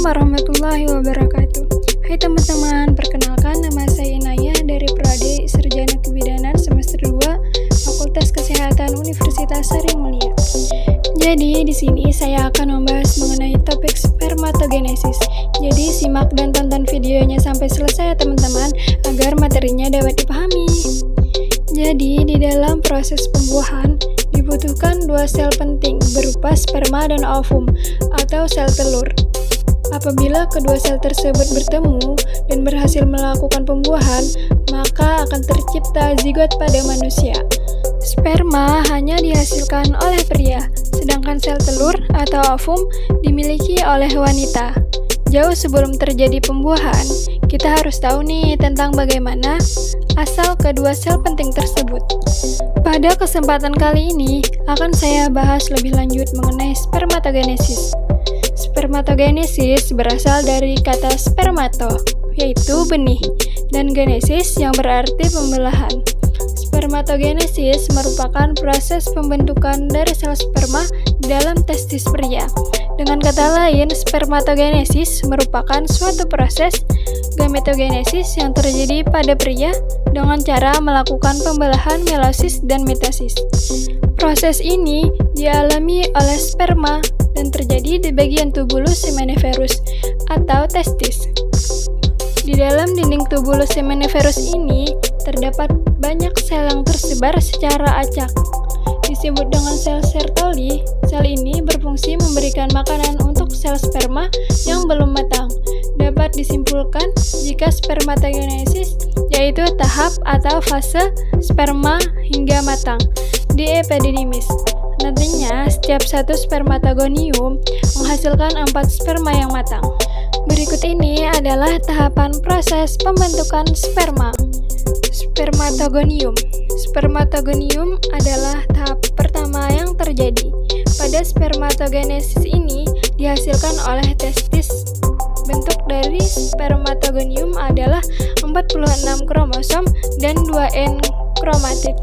Assalamualaikum warahmatullahi wabarakatuh. Hai teman-teman, perkenalkan nama saya Inaya dari Prodi Sarjana Kebidanan semester 2 Fakultas Kesehatan Universitas Sarimulya. Jadi di sini saya akan membahas mengenai topik spermatogenesis. Jadi simak dan tonton videonya sampai selesai ya teman-teman, agar materinya dapat dipahami. Jadi di dalam proses pembuahan dibutuhkan dua sel penting berupa sperma dan ovum atau sel telur. Apabila kedua sel tersebut bertemu dan berhasil melakukan pembuahan, maka akan tercipta zigot pada manusia. Sperma hanya dihasilkan oleh pria, sedangkan sel telur atau ovum dimiliki oleh wanita. Jauh sebelum terjadi pembuahan, kita harus tahu nih tentang bagaimana asal kedua sel penting tersebut. Pada kesempatan kali ini, akan saya bahas lebih lanjut mengenai spermatogenesis. Spermatogenesis berasal dari kata spermato, yaitu benih, dan genesis yang berarti pembelahan. Spermatogenesis merupakan proses pembentukan dari sel sperma di dalam testis pria. Dengan kata lain, spermatogenesis merupakan suatu proses gametogenesis yang terjadi pada pria dengan cara melakukan pembelahan meiosis dan mitosis. Proses ini dialami oleh sperma dan terjadi di bagian tubulus seminiferus atau testis. Di dalam dinding tubulus seminiferus ini terdapat banyak sel yang tersebar secara acak. Disebut dengan sel Sertoli, sel ini berfungsi memberikan makanan untuk sel sperma yang belum matang. Dapat disimpulkan jika spermatogenesis yaitu tahap atau fase sperma hingga matang di epididymis. Nantinya, setiap satu spermatogonium menghasilkan 4 sperma yang matang. Berikut ini adalah tahapan proses pembentukan sperma. Spermatogonium. Spermatogonium adalah tahap pertama yang terjadi. Pada spermatogenesis ini dihasilkan oleh testis. Bentuk dari spermatogonium adalah 46 kromosom dan 2 N kromatid.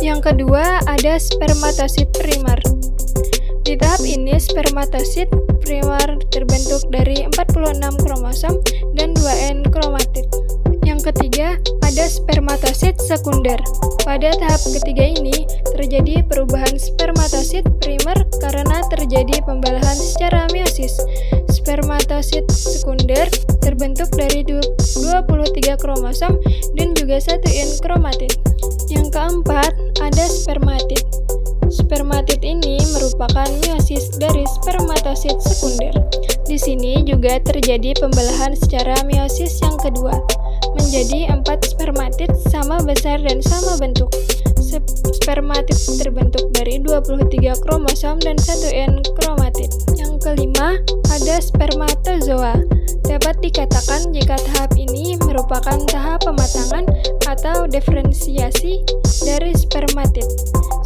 Yang kedua ada spermatosit primer. Di tahap ini spermatosit primer terbentuk dari 46 kromosom dan 2 N kromatid. Yang ketiga ada spermatosit sekunder. Pada tahap ketiga ini terjadi perubahan spermatosit primer karena terjadi pembelahan secara meiosis. Spermatosit sekunder terbentuk dari 23 kromosom dan juga 1 N kromatid. Yang keempat ada spermatid. Spermatid ini merupakan meiosis dari spermatosit sekunder. Di sini juga terjadi pembelahan secara meiosis yang kedua, menjadi 4 spermatid sama besar dan sama bentuk. Spermatid terbentuk dari 23 kromosom dan 1 N kromatid. Yang kelima, ada spermatozoa. Dapat dikatakan jika tahap ini merupakan tahap pematangan atau diferensiasi dari spermatid.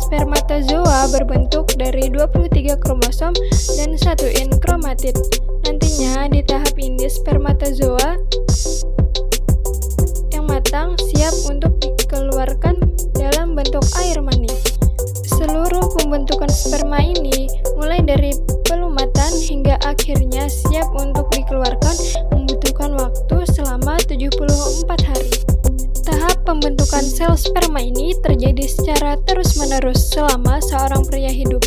Spermatozoa berbentuk dari 23 kromosom dan 1 N kromatid. Nantinya di tahap ini spermatozoa yang matang siap untuk dikeluarkan dalam bentuk air mani. Seluruh pembentukan sperma ini mulai dari pelumatan hingga akhirnya siap untuk dikeluarkan membutuhkan waktu selama 74 hari. Tahap pembentukan sel sperma ini terjadi secara terus-menerus selama seorang pria hidup.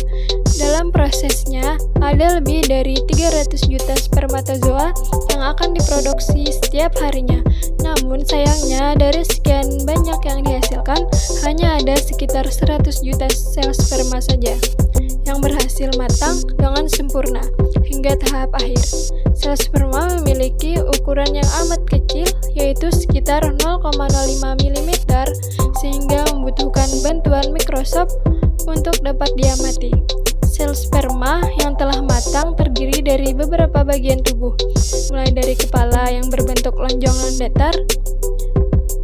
Dalam prosesnya, ada lebih dari 300 juta spermatozoa yang akan diproduksi setiap harinya. Namun sayangnya dari sekian banyak yang dihasilkan, hanya ada sekitar 100 juta sel sperma saja yang berhasil matang dengan sempurna hingga tahap akhir. Sel sperma memiliki ukuran yang amat kecil, yaitu sekitar 0,05 mm, sehingga membutuhkan bantuan mikroskop untuk dapat diamati. Sel sperma yang telah matang terdiri dari beberapa bagian tubuh, mulai dari kepala yang berbentuk lonjong datar,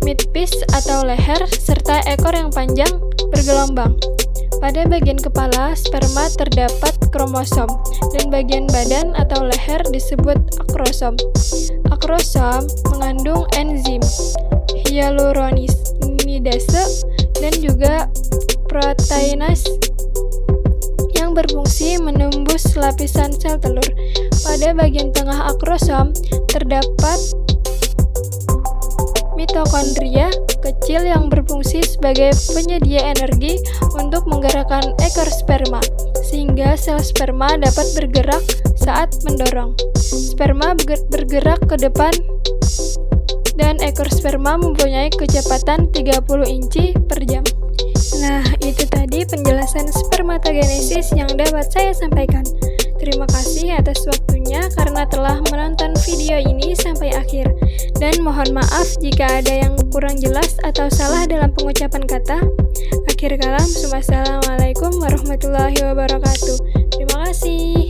midpiece atau leher, serta ekor yang panjang bergelombang. Pada bagian kepala, sperma terdapat kromosom, dan bagian badan atau leher disebut akrosom. Akrosom mengandung enzim hyaluronidase dan juga proteinase yang berfungsi menembus lapisan sel telur. Pada bagian tengah akrosom terdapat mitokondria kecil yang berfungsi sebagai penyedia energi untuk menggerakkan ekor sperma, sehingga sel sperma dapat bergerak saat mendorong. Sperma bergerak ke depan dan ekor sperma mempunyai kecepatan 30 inci per jam. Nah, itu tadi penjelasan spermatogenesis yang dapat saya sampaikan. Terima kasih atas waktunya karena telah menonton video ini sampai akhir. Dan mohon maaf jika ada yang kurang jelas atau salah dalam pengucapan kata. Akhir kalam, wassalamualaikum warahmatullahi wabarakatuh. Terima kasih.